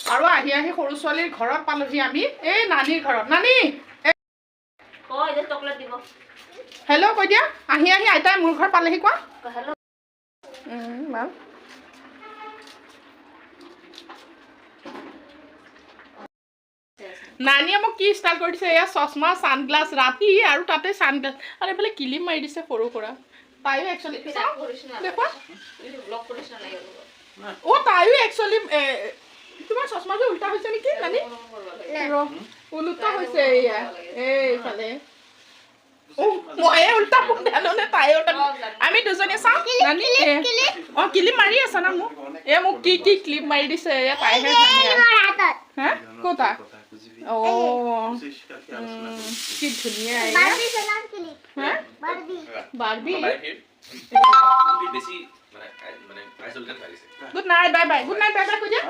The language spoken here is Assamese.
আৰু আহি আহি সৰু ছোৱালীৰ ঘৰত পালোহি আমি এই নানীৰ ঘৰত নানী হেল্ল' কৈ দিয়া আহি আহি আইতাই মোৰ ঘৰ পালেহি কোৱা নানীয়ে মোক কি ষ্টাইল কৰি দিছে এয়া চশমা ছানগ্লাছ ৰাতি আৰু তাতে ছানগ্লাছ আৰু এইফালে কিলিম মাৰি দিছে সৰু সুৰা তাইও একচুৱেলি দেখুৱা তাইও একচুৱেলি তোমাৰ চশমাটো উল্টা হৈছে নেকি নানী উল্টা হৈছে এয়া এইফালে ময়ে উল্টা মোক জানোনে তাইও আমি দুজনীয়ে চাওঁ নানী কিলিপ মাৰি আছা না মোক মোক কি কি ক্লিপ মাৰি দিছে এয়া তাইহে হা ক'তা কি ধুনীয়া Barbie good night bye bye কৈ দিয়া